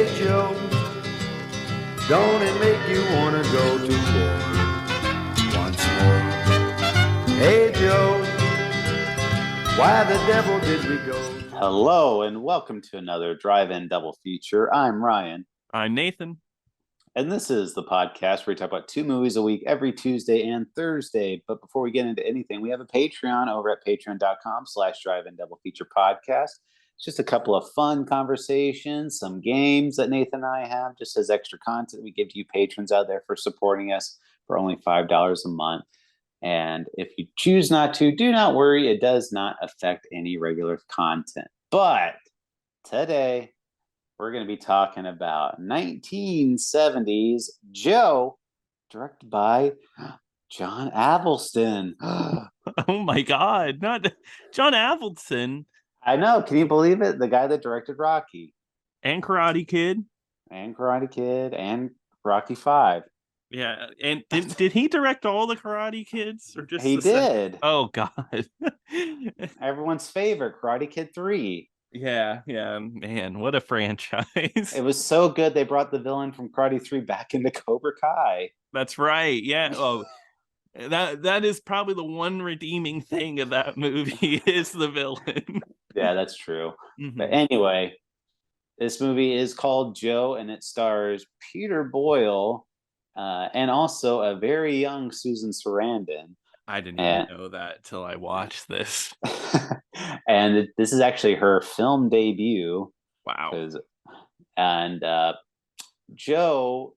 Hey Joe, don't it make you wanna go to war once more? Hey Joe, why the devil did we go? Hello and welcome to another Drive-In Double Feature. I'm Ryan. I'm Nathan. And this is the podcast where we talk about 2 movies a week every Tuesday and Thursday. But before we get into anything, we have a Patreon over at patreon.com/drive-in-double-feature-podcast. It's just a couple of fun conversations, some games that Nathan and I have, just as extra content we give to you patrons out there for supporting us for only $5 a month. And if you choose not to, do not worry. It does not affect any regular content. But today, we're going to be talking about 1970s Joe, directed by John Avildsen. Oh my God, not John Avildsen. I know. Can you believe it? The guy that directed Rocky. And Karate Kid. And Karate Kid and Rocky 5. Yeah, and did he direct all the Karate Kids? Or just he did. Oh God. Everyone's favorite, Karate Kid 3. Yeah, man, what a franchise. It was so good they brought the villain from Karate 3 back into Cobra Kai. That's right. Yeah. Oh, that is probably the one redeeming thing of that movie is the villain. Yeah, that's true. Mm-hmm. But anyway, this movie is called Joe, and it stars Peter Boyle and also a very young Susan Sarandon. I didn't even know that till I watched this. And this is actually her film debut. Wow. And Joe,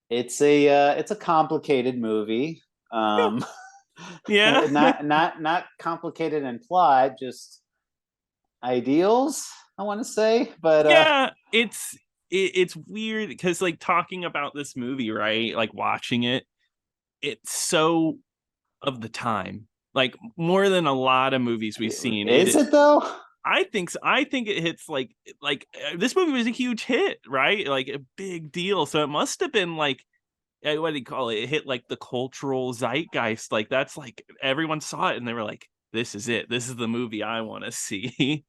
it's a complicated movie. Yeah. not complicated in plot, just ideals, I want to say. But yeah, it's weird because like talking about this movie, right? Like watching it, it's so of the time, like more than a lot of movies we've seen. Is it though? I think so. I think it hits like this movie was a huge hit, right? Like a big deal. So it must have been like, what do you call it? It hit like the cultural zeitgeist. Like that's like everyone saw it and they were like, "This is it. This is the movie I want to see."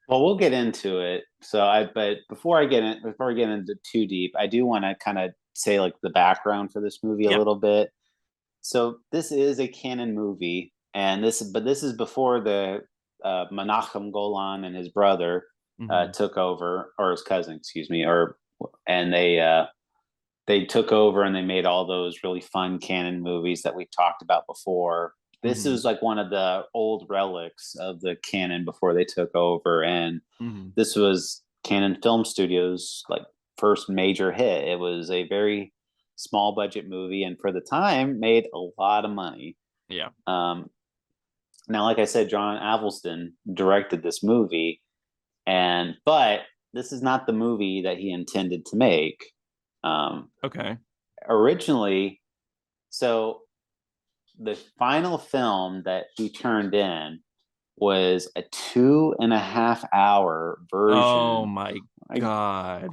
Well, we'll get into it. But before we get into too deep, I do want to kind of say like the background for this movie a little bit. So this is a canon movie, and this is before the Menachem Golan and his brother took over, or his cousin, excuse me, and they took over and they made all those really fun canon movies that we talked about before. This is like one of the old relics of the canon before they took over, and this was Canon Film Studios' like first major hit. It was a very small budget movie, and for the time, made a lot of money. Yeah. Now, like I said, John Avildsen directed this movie, but this is not the movie that he intended to make. Okay. Originally, so the final film that he turned in was a 2.5-hour version. Oh my God.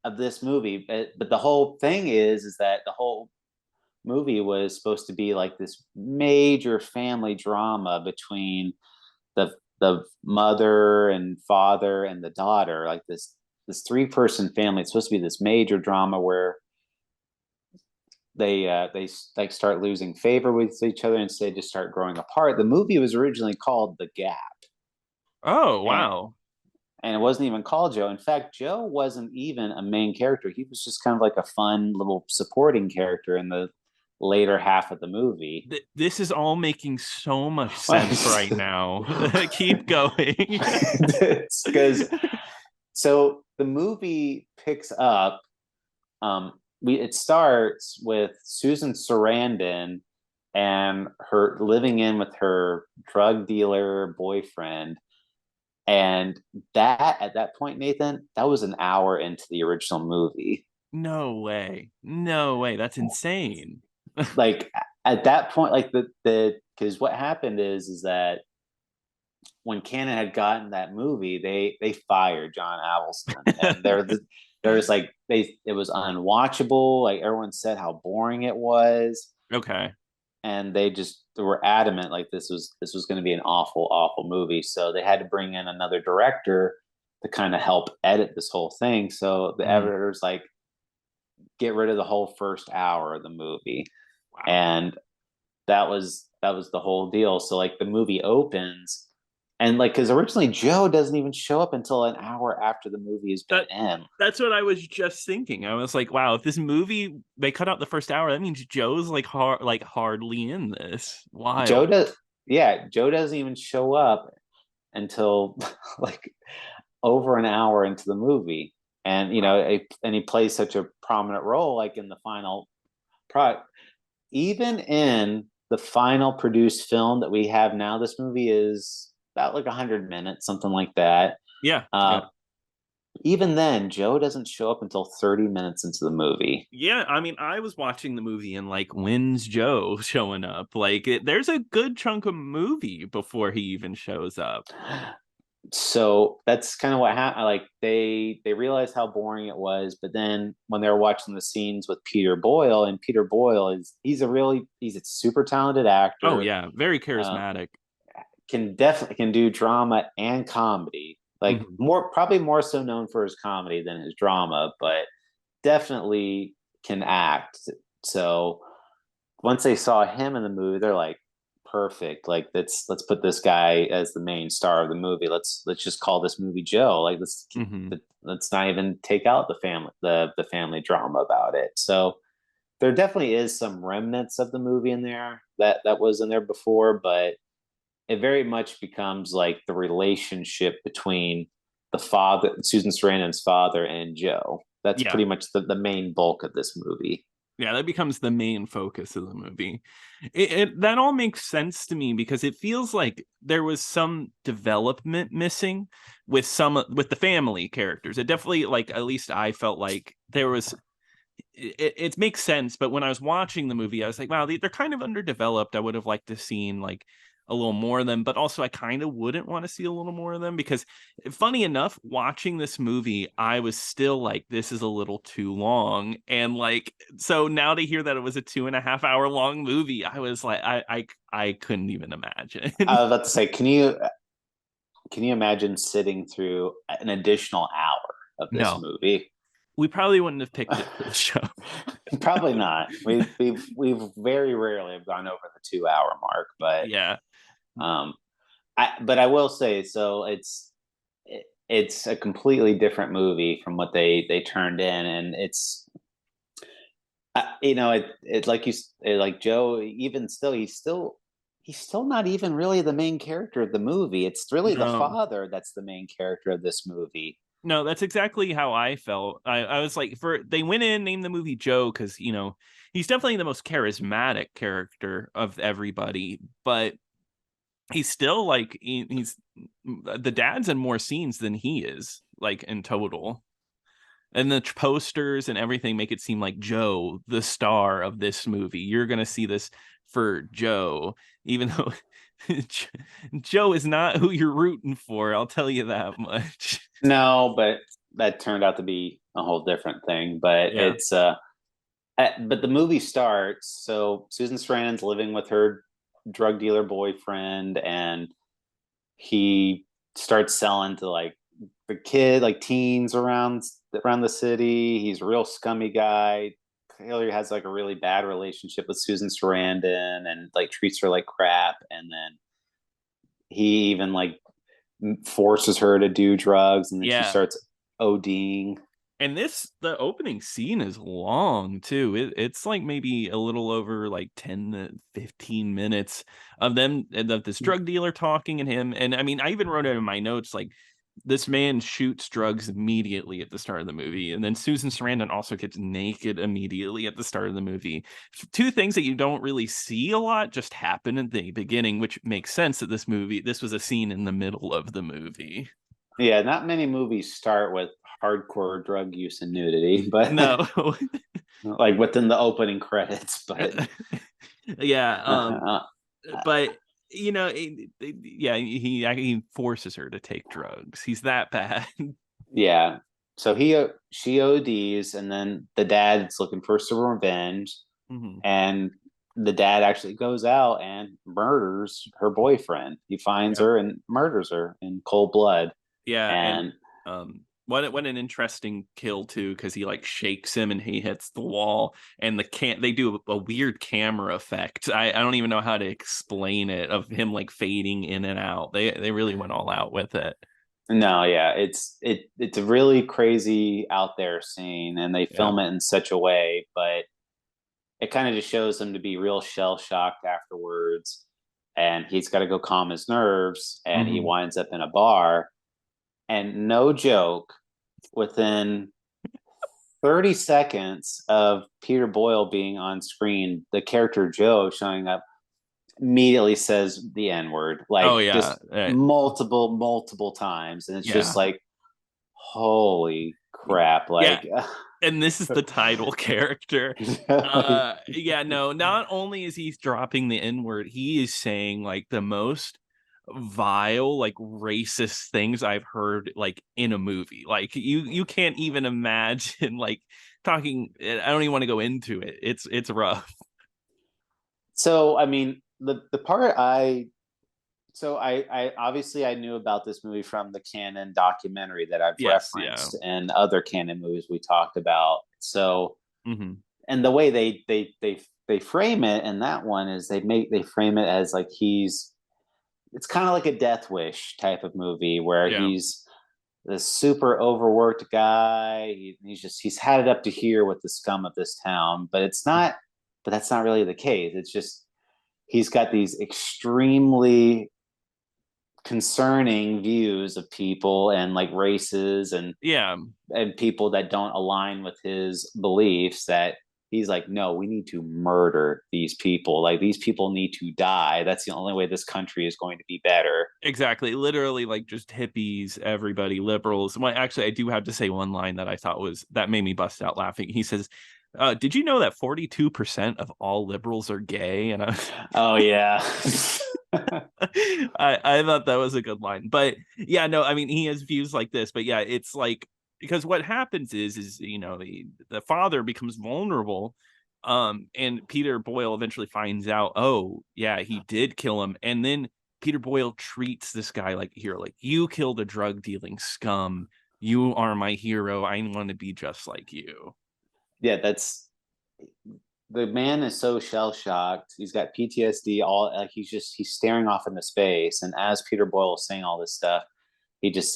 of this movie, but the whole thing is that the whole movie was supposed to be like this major family drama between the mother and father and the daughter, like this 3-person family. It's supposed to be this major drama where they like start losing favor with each other and they just start growing apart. The movie was originally called The Gap. Oh, wow. And it wasn't even called Joe. In fact, Joe wasn't even a main character. He was just kind of like a fun little supporting character in the later half of the movie. This is all making so much sense right now. Keep going. Because so the movie picks up. It starts with Susan Sarandon and her living in with her drug dealer boyfriend. And that, at that point, Nathan, that was an hour into the original movie. No way. That's insane. Like at that point, like because what happened is that when Canon had gotten that movie, they fired John Avildsen, and there was like it was unwatchable. Like everyone said how boring it was. Okay. and they were adamant like this was going to be an awful movie. So they had to bring in another director to kind of help edit this whole thing. So the editors like get rid of the whole first hour of the movie. Wow. And that was the whole deal. So like the movie opens, and like because originally Joe doesn't even show up until an hour after the movie has been in. That's what I was just thinking. I was like, wow, if this movie they cut out the first hour, that means Joe's like hardly in this. Wild. Joe doesn't even show up until like over an hour into the movie, and and he plays such a prominent role like in the final product. Even in the final produced film that we have now, this movie is about like 100 minutes, something like that. Yeah. Even then, Joe doesn't show up until 30 minutes into the movie. Yeah, I mean, I was watching the movie and like, when's Joe showing up? Like, there's a good chunk of movie before he even shows up. So that's kind of what happened. Like they realized how boring it was, but then when they were watching the scenes with Peter Boyle, and Peter Boyle he's a super talented actor. Oh yeah, very charismatic. Can do drama and comedy. Like probably more so known for his comedy than his drama, but definitely can act. So once they saw him in the movie, they're like, perfect. Like let's put this guy as the main star of the movie. Let's just call this movie Joe. Like let's not even take out the family drama about it. So there definitely is some remnants of the movie in there that was in there before, but it very much becomes like the relationship between the father, Susan Sarandon's father, and Joe. That's pretty much the main bulk of this movie. Yeah, that becomes the main focus of the movie. That all makes sense to me because it feels like there was some development missing with the family characters. It definitely, like, at least I felt like there was. It makes sense, but when I was watching the movie, I was like, wow, they're kind of underdeveloped. I would have liked to seen like a little more of them, but also I kind of wouldn't want to see a little more of them because, funny enough, watching this movie, I was still like, this is a little too long. And like, so now to hear that it was a 2.5 hour long movie, I was like, I couldn't even imagine. I was about to say, can you imagine sitting through an additional hour of this movie? We probably wouldn't have picked it for the show. Probably not. We've very rarely have gone over the 2 hour mark, but yeah. But I will say, so it's a completely different movie from what they turned in, and it's it like Joe, even still he's still not even really the main character of the movie. It's really the father that's the main character of this movie. No, that's exactly how I felt. I was like, they went in, named the movie Joe because he's definitely the most charismatic character of everybody, but he's still like he's the dad's in more scenes than he is, like, in total. And the posters and everything make it seem like Joe, the star of this movie. You're gonna see this for Joe, even though Joe is not who you're rooting for. I'll tell you that much. No, but that turned out to be a whole different thing. But it's but the movie starts. So Susan Sarandon's living with her drug dealer boyfriend, and he starts selling to like the like teens around the city. He's a real scummy guy. Clearly has like a really bad relationship with Susan Sarandon and like treats her like crap. And then he even like forces her to do drugs, and then she starts ODing. And the opening scene is long too. It's like maybe a little over like 10 to 15 minutes of this drug dealer talking and him. And I mean, I even wrote it in my notes, like, this man shoots drugs immediately at the start of the movie. And then Susan Sarandon also gets naked immediately at the start of the movie. Two things that you don't really see a lot just happen at the beginning, which makes sense that this was a scene in the middle of the movie. Yeah, not many movies start with hardcore drug use and nudity, but no, like within the opening credits. But but he forces her to take drugs. He's that bad. Yeah. So she ODs, and then the dad's looking for some revenge, and the dad actually goes out and murders her boyfriend. He finds Yeah. her and murders her in cold blood. Yeah, And what an interesting kill too, because he like shakes him and he hits the wall, and they do a weird camera effect. I don't even know how to explain it, of him like fading in and out. They really went all out with it. no, yeah, it's a really crazy out there scene, and they Yeah. film it in such a way, but it kind of just shows him to be real shell shocked afterwards, and he's got to go calm his nerves, and he Mhm. winds up in a bar, and no joke, within 30 seconds of Peter Boyle being on screen, the character Joe showing up immediately says the N word, Oh like yeah. just multiple times. And it's just Yeah. like, holy crap. Yeah. Like, And this is the title character. Yeah, no, not only is he dropping the N-word, he is saying like the most vile, like racist things I've heard like in a movie. Like you can't even imagine like talking. I don't even want to go into it. It's rough. so, I mean, the part I obviously I knew about this movie from the Canon documentary that I've Yes, yeah. referenced and other Canon movies we talked about. So, Hmm. and the way they frame it in that one is they frame it as like it's kind of like a Death Wish type of movie where Yeah, he's this super overworked guy. He's had it up to here with the scum of this town, but it's not. But that's not really the case. It's just he's got these extremely concerning views of people and like races yeah. and people that don't align with his beliefs, that he's like, no, we need to murder these people. Like these people need to die. That's the only way this country is going to be better. Exactly. Literally, like just hippies, everybody, liberals. Well, actually, I do have to say one line that I thought that made me bust out laughing. He says, "Did you know that 42% of all liberals are gay?" And Oh yeah. I thought that was a good line. But yeah, no, I mean, he has views like this. But yeah, it's like, because what happens is the father becomes vulnerable. And Peter Boyle eventually finds out, oh yeah, he did kill him, and then Peter Boyle treats this guy like a hero, like, you killed a drug dealing scum. You are my hero. I want to be just like you. Yeah, that's the man is so shell shocked. He's got PTSD. All like he's staring off into space. And as Peter Boyle is saying all this stuff, he just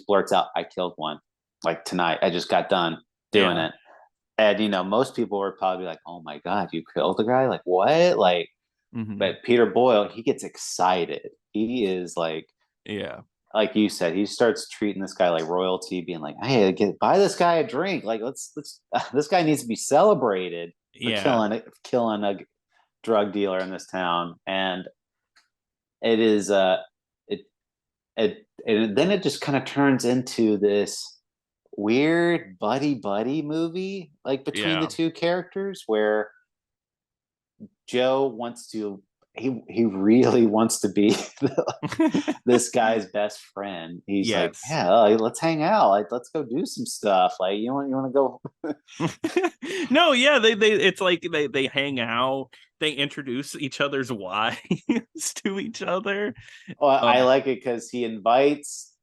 blurts out, "I killed one, like tonight. I just got done doing Yeah. it." And most people were probably like, "Oh my god, you killed the guy? Like what?" Like, Hmm. but Peter Boyle, he gets excited. He is Yeah. like you said, he starts treating this guy like royalty, being like, "Hey, buy this guy a drink. Like, let's this guy needs to be celebrated for Yeah. killing a drug dealer in this town." And it is it then it just kind of turns into this weird buddy movie, like between the Yeah. two characters, where Joe wants to he really wants to be this guy's best friend. He's like, Yes. yeah, let's hang out. Like, let's go do some stuff. Like, you want to go? No, yeah, they it's like they hang out, they introduce each other's wives to each other. Well, I Um, like it because he invites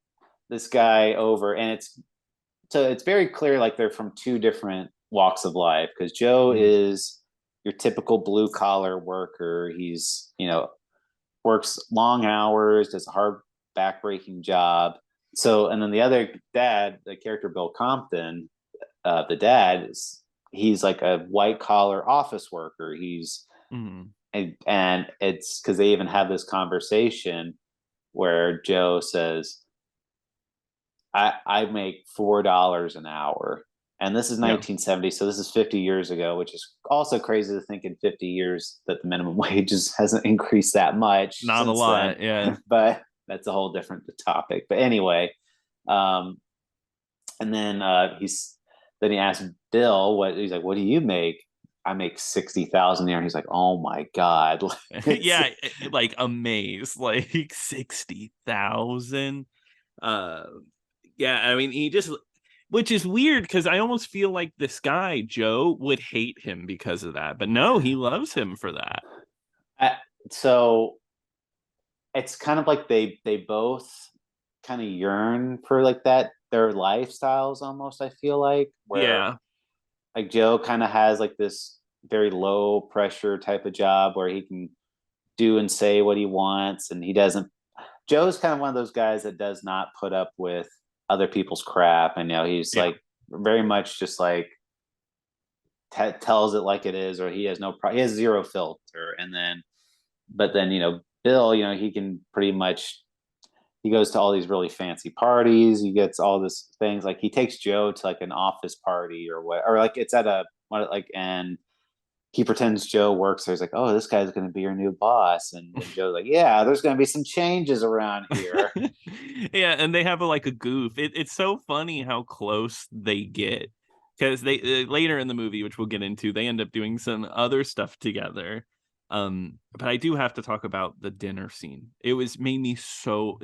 this guy over, and it's very clear like they're from two different walks of life. Because Joe mhm, is your typical blue collar worker. He's works long hours, does a hard backbreaking job. So, and then the other dad, the character Bill Compton, the dad he's like a white collar office worker. mhm. And it's because they even have this conversation where Joe says, I make $4 an hour. And this is Yeah, 1970, so this is 50 years ago, which is also crazy to think in 50 years that the minimum wage hasn't increased that much not a since then. lot. Yeah. But that's a whole different topic. But anyway, um, and then he asked Bill, what he's like, what do you make? I make 60,000 a year. And he's like, oh my God. Yeah, like amazed, like 60,000. Uh yeah, I mean, he just which is weird because I almost feel like this guy Joe would hate him because of that, but no, he loves him for that. So it's kind of like they both kind of yearn for like that, their lifestyles almost, I feel where Yeah. like Joe kind of has like this very low pressure type of job where he can do and say what he wants, and he doesn't. Joe's kind of one of those guys that does not put up with other people's crap, and he's Yeah. like very much just like tells it like it is, or he has he has zero filter. And then but then Bill, he can pretty much, he goes to all these really fancy parties, he gets all this things, like he takes Joe to like an office party or what, or like it's at a like, and he pretends Joe works there. He's like, oh, this guy's going to be your new boss. And Joe's like, yeah, there's going to be some changes around here. Yeah, and they have like a goof. It's so funny how close they get, because they later in the movie, which we'll get into, they end up doing some other stuff together. But I do have to talk about the dinner scene. It made me so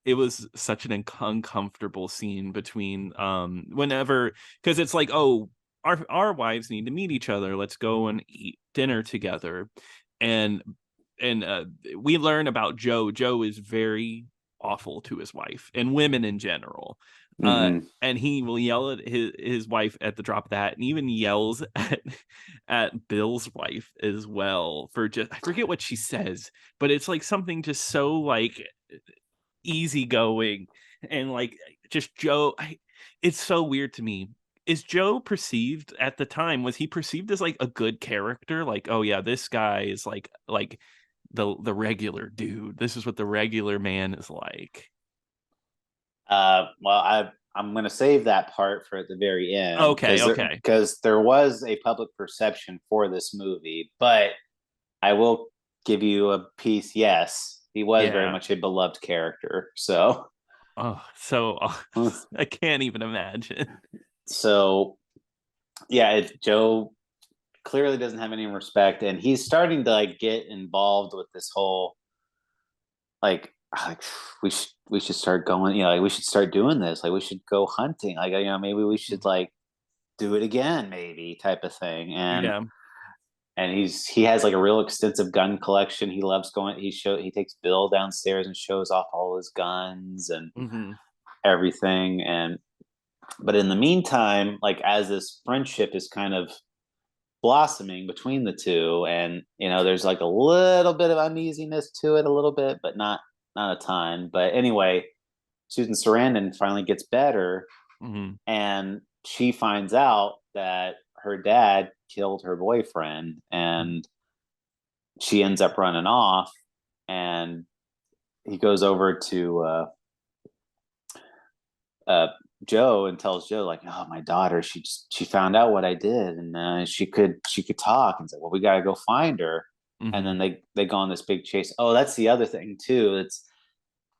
it was such an uncomfortable scene between whenever, because it's like, oh, our wives need to meet each other, let's go and eat dinner together. And we learn about Joe is very awful to his wife and women in general. And he will yell at his wife at the drop of that, and even yells at Bill's wife as well for just, I forget what she says, but it's like something just so like easygoing, and like just Joe. It's so weird to me. Is Joe perceived at the time, was he perceived as like a good character? Like, oh yeah, this guy is like the regular dude. This is what the regular man is like. Well, I'm going to save that part for at the very end. Okay. Because there was a public perception for this movie, but I will give you a piece. Yes, he was very much a beloved character. So, I can't even imagine. So, yeah, Joe clearly doesn't have any respect, and he's starting to like get involved with this whole like we should start going, like we should start doing this, like we should go hunting, like maybe we should like do it again, maybe, type of thing. And he has like a real extensive gun collection. He loves going. He takes Bill downstairs and shows off all his guns and everything. But in the meantime, like as this friendship is kind of blossoming between the two, and there's like a little bit of uneasiness to it, a little bit, but not a ton. But anyway, Susan Sarandon finally gets better, and she finds out that her dad killed her boyfriend, and she ends up running off, and he goes over to Joe and tells Joe like, oh, my daughter, she found out what I did, and she could talk, and said, well, we got to go find her. And then they go on this big chase. Oh, that's the other thing too. It's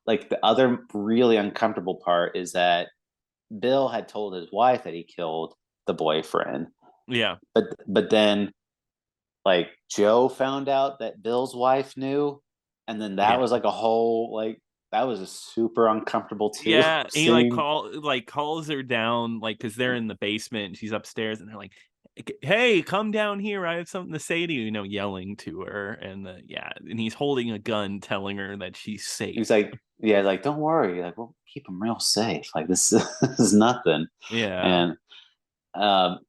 like the other really uncomfortable part is that Bill had told his wife that he killed the boyfriend. Yeah. But then like Joe found out that Bill's wife knew, and then that was like a whole like, that was a super uncomfortable too. Yeah, he calls her down, like, because they're in the basement and she's upstairs, and they're like, hey, come down here, I have something to say to you, yelling to her. And and he's holding a gun telling her that she's safe. He's like, yeah, like, don't worry, like, we'll keep him real safe, like this is nothing. Yeah. And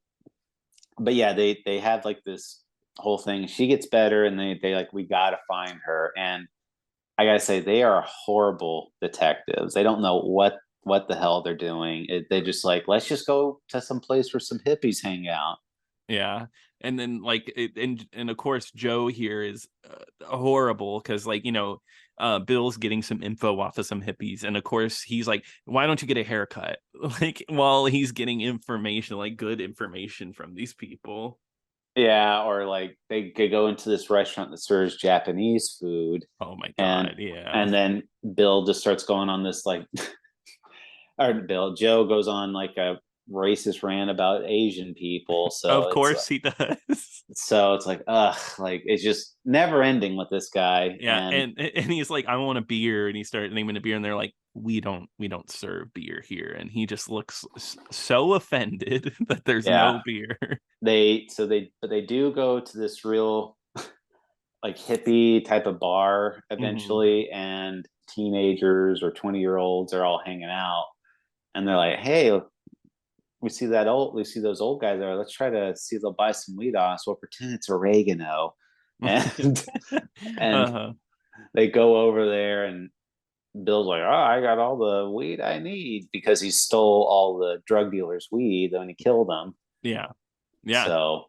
but yeah, they have like this whole thing. She gets better, and they like, we gotta find her. And I gotta say, they are horrible detectives. They don't know what the hell they're doing. They just like, let's just go to some place where some hippies hang out. Yeah. And then like and of course Joe here is horrible, because like Bill's getting some info off of some hippies, and of course he's like, why don't you get a haircut, like while he's getting information, like good information from these people. Yeah, or like they could go into this restaurant that serves Japanese food. Oh my god. And then Bill just starts going on this like Joe goes on like a racist rant about Asian people. So of course he does. So it's like, like it's just never ending with this guy. Yeah, and he's like, I want a beer, and he started naming a beer, and they're like, we don't serve beer here, and he just looks so offended that there's Yeah. no beer. But they do go to this real like hippie type of bar eventually, and teenagers or 20-year-olds are all hanging out, and they're like, hey, we see those old guys there, let's try to see if they'll buy some weed on us. We'll pretend it's oregano. And Uh-huh. they go over there, and Bill's like, oh, I got all the weed I need, because he stole all the drug dealers' weed when he killed them. Yeah. So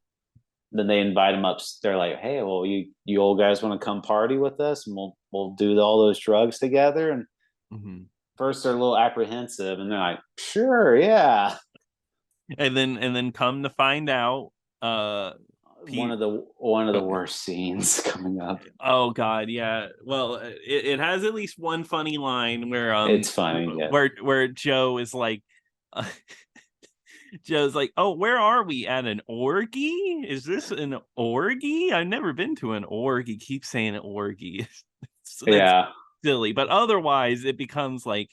then they invite him up. They're like, hey, well, you old guys want to come party with us, and we'll do all those drugs together. And first they're a little apprehensive, and they're like, sure, yeah. And then come to find out, one of the worst scenes coming up. Oh God, yeah. Well, it has at least one funny line where it's funny, yeah. where Joe is like, Joe's like, oh, where are we at an orgy? Is this an orgy? I've never been to an orgy. Keep saying orgy. So that's silly, but otherwise it becomes like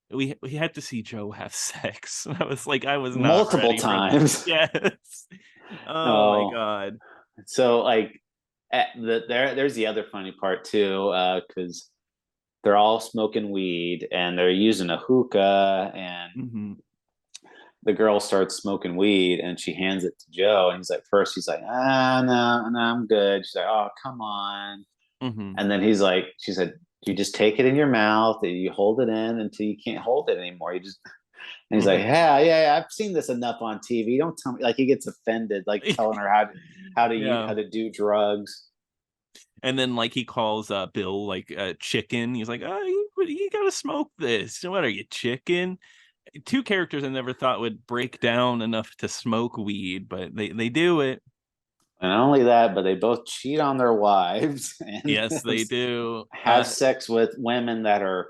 we had to see Joe have sex. I was like, I was not multiple ready times. Yes. Oh my God. So like there's the other funny part too, because they're all smoking weed and they're using a hookah, and the girl starts smoking weed and she hands it to Joe, and he's like, no, I'm good. She's like, oh, come on. And then she said, you just take it in your mouth and you hold it in until you can't hold it anymore. And he's like, yeah, I've seen this enough on TV. Don't tell me. Like, he gets offended, like telling her how to do drugs. And then like he calls Bill like chicken. He's like, oh, you gotta smoke this. What are you, chicken? Two characters I never thought would break down enough to smoke weed, but they do it. And not only that, but they both cheat on their wives. And yes, they do. Have sex with women that are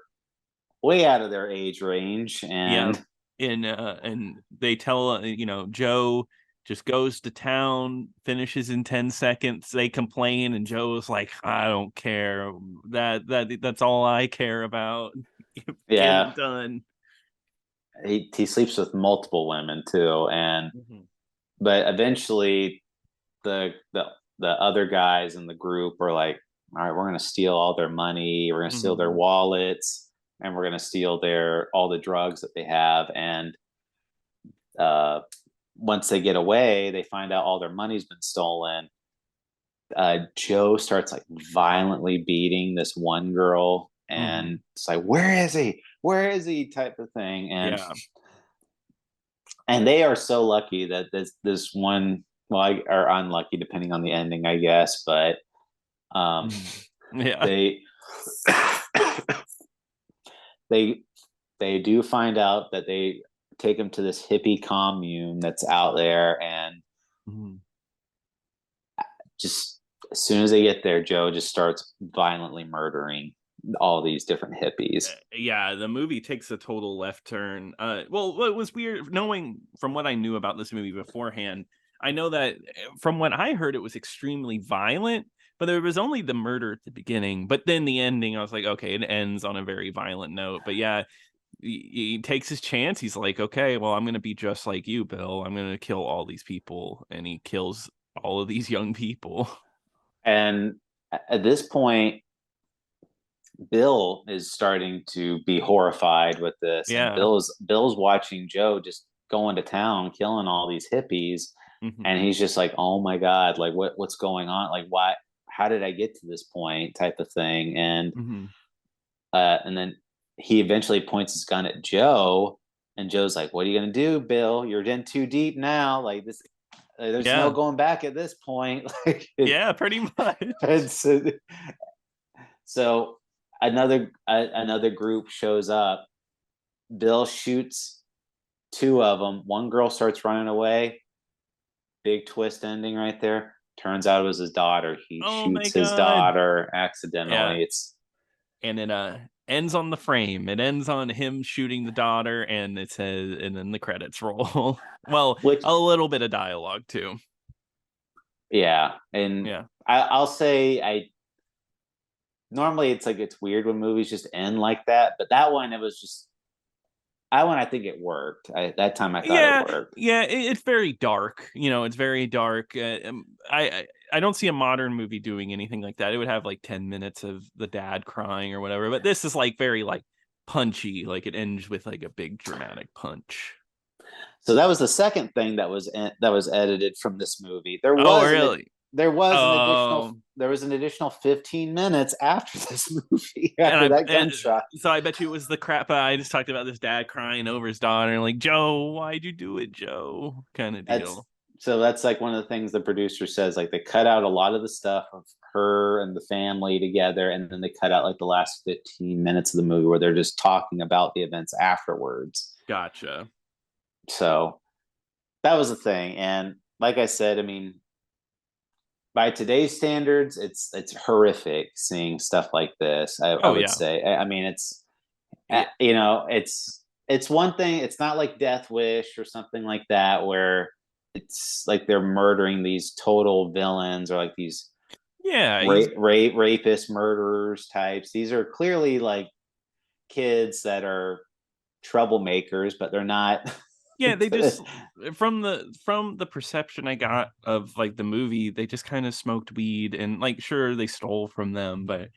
way out of their age range. And and they tell Joe just goes to town, finishes in 10 seconds. They complain, and Joe's like, I don't care. That's all I care about. Yeah, get it done. He sleeps with multiple women too, and but eventually the other guys in the group are like, all right, we're gonna steal all their money, we're gonna steal their wallets, and we're gonna steal all the drugs that they have. And once they get away, they find out all their money's been stolen. Joe starts like violently beating this one girl, and it's like, where is he type of thing. And they are so lucky that this one, well, or unlucky depending on the ending, I guess, but they they do find out that they take him to this hippie commune that's out there, and just as soon as they get there, Joe just starts violently murdering all these different hippies. Yeah, the movie takes a total left turn. Well, it was weird knowing from what I knew about this movie beforehand. I know that from what I heard, it was extremely violent, but there was only the murder at the beginning. But then the ending, I was like, okay, it ends on a very violent note. But yeah, he takes his chance. He's like, okay, well, I'm going to be just like you, Bill. I'm going to kill all these people. And he kills all of these young people. And at this point, Bill is starting to be horrified with this. Yeah. And Bill's watching Joe just going to town, killing all these hippies. And he's just like, oh my God, like what's going on? Like, why, how did I get to this point type of thing? And, and then he eventually points his gun at Joe, and Joe's like, what are you going to do, Bill? You're in too deep now. Like this, there's no going back at this point. Like, yeah, pretty much. So another group shows up. Bill shoots two of them. One girl starts running away. Big twist ending right there. Turns out it was his daughter. He shoots his daughter accidentally. And it ends on the frame. It ends on him shooting the daughter, and it says, and then the credits roll. Well, a little bit of dialogue too. Yeah, and I'll say normally it's like it's weird when movies just end like that, but that one it was just I think it worked. That time I thought it Yeah, worked. yeah, it's very dark. It's very dark. I don't see a modern movie doing anything like that. It would have like 10 minutes of the dad crying or whatever, but this is like very like punchy. Like it ends with like a big dramatic punch. So that was the second thing that was edited from this movie. Oh, really? There was an additional Oh, there was an additional 15 minutes after this movie and after that gunshot. so I bet you it was the crap. I just talked about this dad crying over his daughter, like, Joe, why'd you do it, Joe? Kind of That's deal. so that's like one of the things the producer says, like they cut out a lot of the stuff of her and the family together, and then they cut out like the last 15 minutes of the movie where they're just talking about the events afterwards. Gotcha. So that was the thing. And like I said, I mean, by today's standards, it's horrific seeing stuff like this. I Oh would yeah. say. I mean, it's Yeah. it's one thing. It's not like Death Wish or something like that where it's like they're murdering these total villains or like these Yeah, he's rapist murderers types. These are clearly like kids that are troublemakers, but they're not. yeah, they just from the perception I got of like the movie, they just kind of smoked weed and like sure they stole from them, but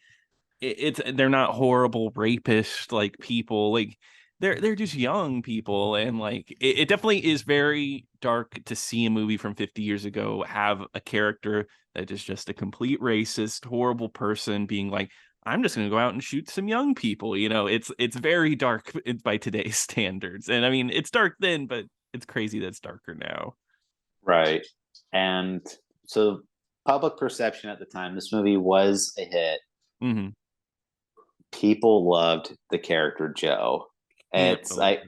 it's they're not horrible rapist like people. Like they're just young people, and like it definitely is very dark to see a movie from 50 years ago have a character that is just a complete racist, horrible person being like, I'm just gonna go out and shoot some young people. It's very dark by today's standards. And I mean it's dark then, but it's crazy that it's darker now. Right. And so public perception at the time, this movie was a hit. Mm-hmm. People loved the character Joe. Yeah, It's like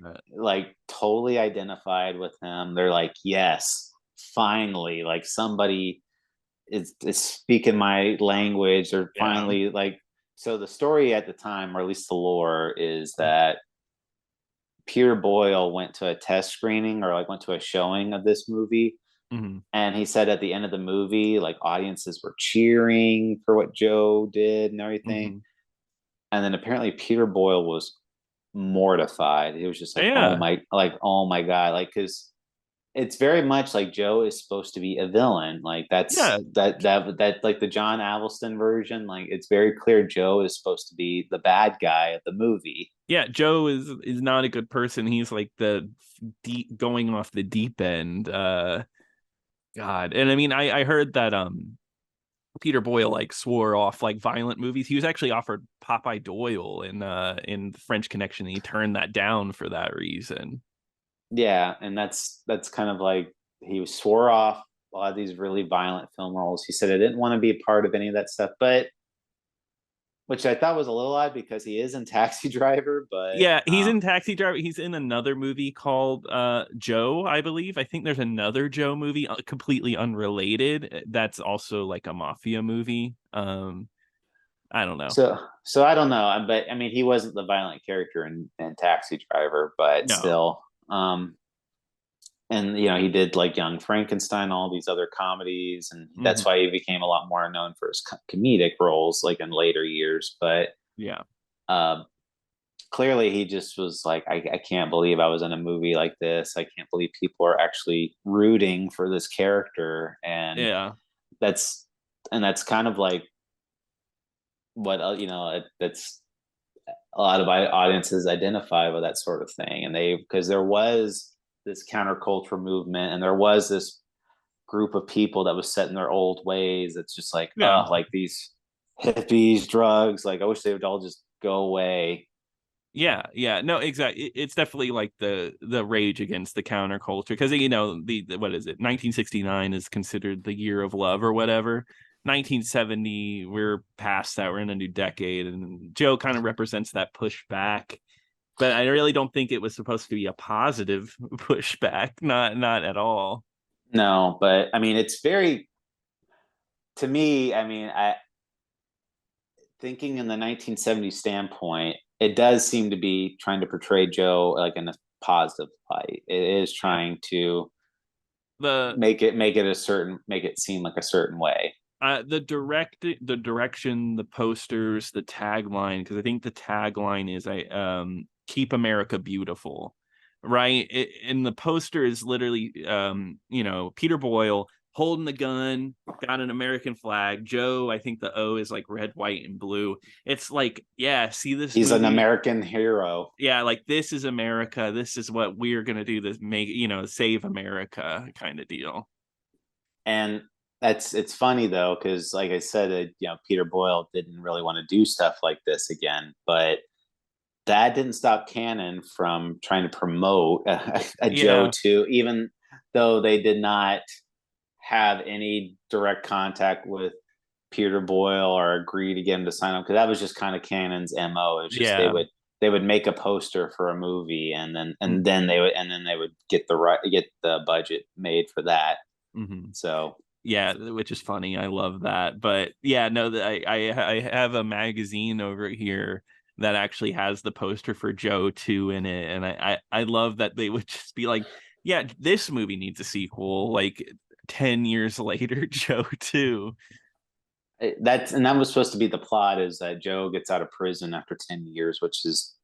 totally identified with him. They're like, yes, finally, like somebody is speaking my language, or yeah. finally like so the story at the time, or at least the lore, is that Peter Boyle went to a test screening or like went to a showing of this movie. Mm-hmm. And he said at the end of the movie, like audiences were cheering for what Joe did and everything. Mm-hmm. And then apparently Peter Boyle was mortified. He was just Yeah. like, oh my God. Like, cause it's very much like Joe is supposed to be a villain. Like Yeah. that like the John Avildsen version. Like it's very clear Joe is supposed to be the bad guy of the movie. Yeah, Joe is not a good person. He's like the deep going off the deep end. God. And I mean I heard that Peter Boyle like swore off like violent movies. He was actually offered Popeye Doyle in French Connection, and he turned that down for that reason. Yeah, and that's kind of like he swore off a lot of these really violent film roles. He said I didn't want to be a part of any of that stuff, but which I thought was a little odd because he is in Taxi Driver, but Yeah, he's in Taxi Driver. He's in another movie called Joe, I believe. I think there's another Joe movie completely unrelated that's also like a mafia movie. I don't know. so I don't know, but I mean he wasn't the violent character in Taxi Driver, but No. still, and he did like Young Frankenstein, all these other comedies, and that's Mm-hmm. why he became a lot more known for his comedic roles, like in later years. But Yeah. um, clearly, he just was like, I can't believe I was in a movie like this. I can't believe people are actually rooting for this character, and Yeah. that's that's kind of like what that's a lot of audiences identify with that sort of thing, and because there was this counterculture movement, and there was this group of people that was set in their old ways. It's just like, Yeah. like these hippies, drugs. Like I wish they would all just go away. Yeah. No, exactly. It's definitely like the rage against the counterculture because the what is it? 1969 is considered the year of love or whatever. 1970, we're past that. We're in a new decade, and Joe kind of represents that pushback. But I really don't think it was supposed to be a positive pushback. Not at all. No, but I mean, it's very to me. I mean, I thinking in the 1970s standpoint, it does seem to be trying to portray Joe like in a positive light. It is trying to The make it seem like a certain way. The direction, the posters, the tagline, because I think the tagline is keep America beautiful, right? And the poster is literally Peter Boyle holding the gun, got an American flag. Joe, I think the O is like red, white, and blue. It's like, yeah, see this He's movie? an American hero. Yeah, like this is America. This is what we're gonna do to make, save America kind of deal. And it's funny though, because like I said, Peter Boyle didn't really want to do stuff like this again, but that didn't stop Canon from trying to promote a Joe 2, even though they did not have any direct contact with Peter Boyle or agree to get him to sign up, because that was just kind of Canon's MO. It was just they would make a poster for a movie, and then they would get the budget made for that. Mm-hmm. So yeah, which is funny. I love that. But yeah, no, I have a magazine over here that actually has the poster for Joe 2 in it, and I love that they would just be like, yeah, this movie needs a sequel, like 10 years later, Joe 2. That was supposed to be the plot, is that Joe gets out of prison after 10 years, which is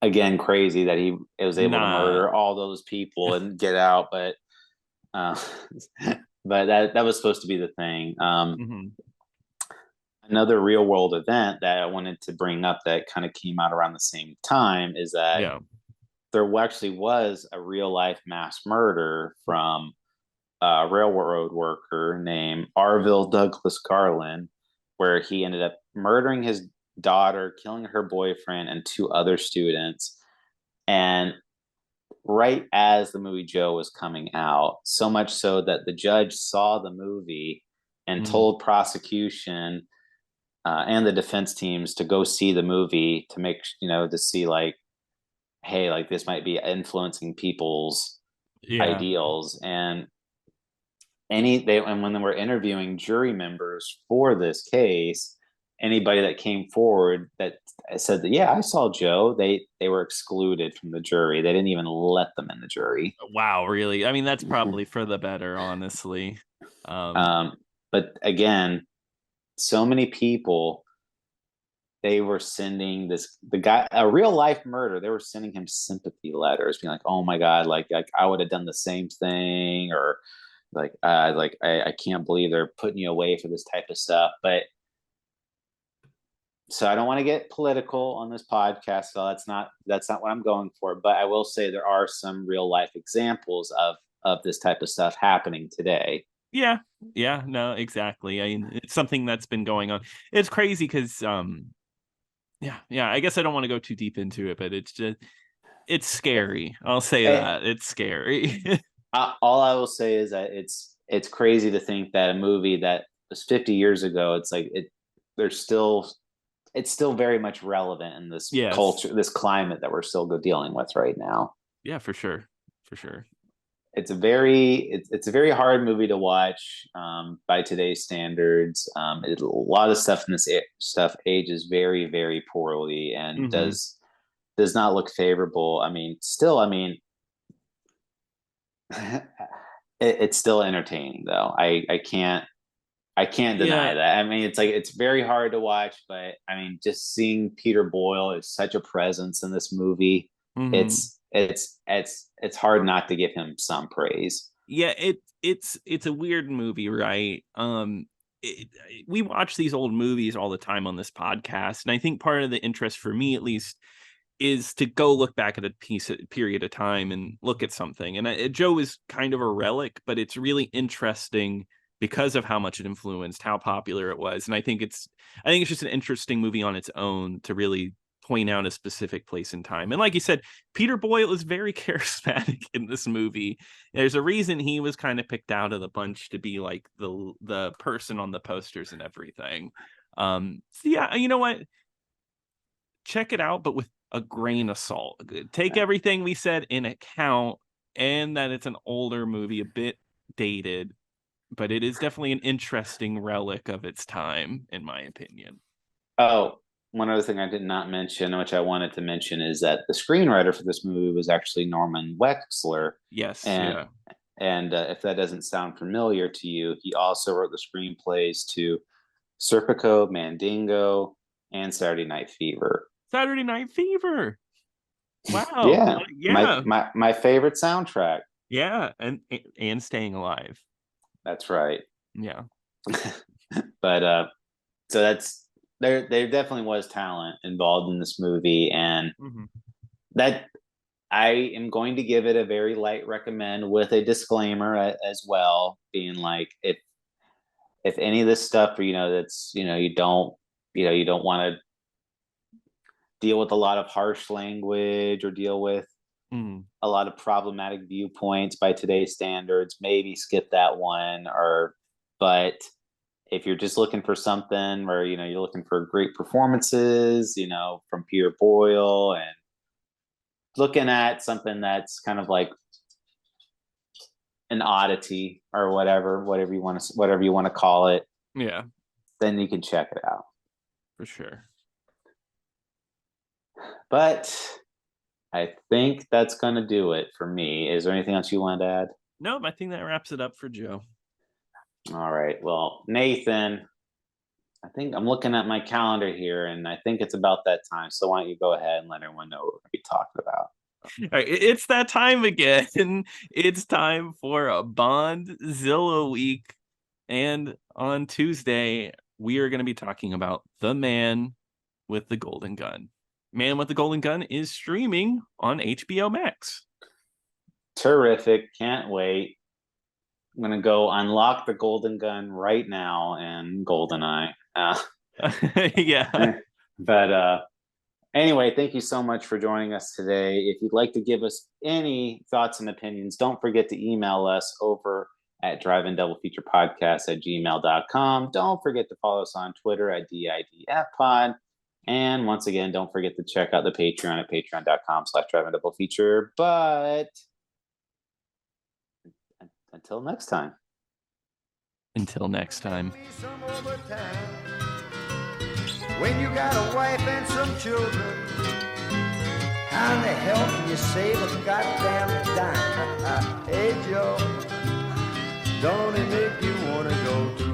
again crazy that he was able to murder all those people and get out, but but that was supposed to be the thing. Another real world event that I wanted to bring up that kind of came out around the same time is that there actually was a real life mass murder from a railroad worker named Arville Douglas Garland, where he ended up murdering his daughter, killing her boyfriend, and 2 other students. And right as the movie Joe was coming out, so much so that the judge saw the movie and told prosecution and the defense teams to go see the movie to make, to see like, hey, like this might be influencing people's ideals. And when they were interviewing jury members for this case, anybody that came forward that said that, yeah, I saw Joe, they were excluded from the jury. They didn't even let them in the jury. Wow, really? I mean, that's probably for the better, honestly. But again, so many people, they were sending a real life murder. They were sending him sympathy letters, being like, "Oh my God, like I would have done the same thing," or I can't believe they're putting you away for this type of stuff. But so I don't want to get political on this podcast, so that's not what I'm going for. But I will say there are some real life examples of this type of stuff happening today. Yeah, no, exactly. I mean, it's something that's been going on. It's crazy because I guess I don't want to go too deep into it, but it's scary. I'll say that it's scary. All I will say is that it's crazy to think that a movie that was 50 years ago, it's like it's still very much relevant in this culture, this climate that we're still dealing with right now. Yeah, for sure. It's a very hard movie to watch by today's standards. A lot of stuff in this stuff ages very, very poorly and does not look favorable. I mean, it's still entertaining though. I can't deny that. I mean, it's very hard to watch, but I mean, just seeing Peter Boyle is such a presence in this movie. It's hard not to give him some praise. Yeah, it's a weird movie, right? We watch these old movies all the time on this podcast, and I think part of the interest for me, at least, is to go look back at a period of time and look at something. And Joe is kind of a relic, but it's really interesting because of how much it influenced, how popular it was. And I think it's just an interesting movie on its own to really point out a specific place in time. And like you said, Peter Boyle is very charismatic in this movie. There's a reason he was kind of picked out of the bunch to be like the person on the posters and everything. So yeah, you know what? Check it out, but with a grain of salt. Take everything we said in account, and that it's an older movie, a bit dated, but it is definitely an interesting relic of its time, in my opinion. Oh, one other thing I did not mention, which I wanted to mention, is that the screenwriter for this movie was actually Norman Wexler. Yes, and And if that doesn't sound familiar to you, he also wrote the screenplays to Serpico, Mandingo, and Saturday Night Fever. Saturday Night Fever. Wow. Yeah, Yeah. my favorite soundtrack. Yeah, and Staying Alive. That's right. Yeah. But so that's there definitely was talent involved in this movie, and that I am going to give it a very light recommend with a disclaimer as well, being like, if any of this stuff, that's, you don't want to deal with a lot of harsh language or deal with a lot of problematic viewpoints by today's standards, maybe skip that one. But if you're just looking for something where, you're looking for great performances, from Peter Boyle, and looking at something that's kind of like an oddity or whatever you want to call it, yeah, then you can check it out for sure. But I think that's gonna do it for me. Is there anything else you wanted to add? Nope, I think that wraps it up for Joe. All right, well, Nathan, I think I'm looking at my calendar here, and I think it's about that time. So why don't you go ahead and let everyone know what we're gonna be talking about? All right, it's that time again. It's time for a Bondzilla week, and on Tuesday we are going to be talking about The Man with the Golden Gun. Man with the Golden Gun is streaming on HBO Max. Terrific! Can't wait. I'm gonna go unlock the Golden Gun right now and GoldenEye. Yeah. But anyway, thank you so much for joining us today. If you'd like to give us any thoughts and opinions, don't forget to email us over at driveindoublefeaturepodcast@gmail.com. Don't forget to follow us on Twitter at DIDFpod. And once again, don't forget to check out the Patreon at patreon.com/driveindoublefeature. But until next time. Until next time. When you got a wife and some children, how in the hell can you save a goddamn dime? Hey, Joe, don't it make you want to go to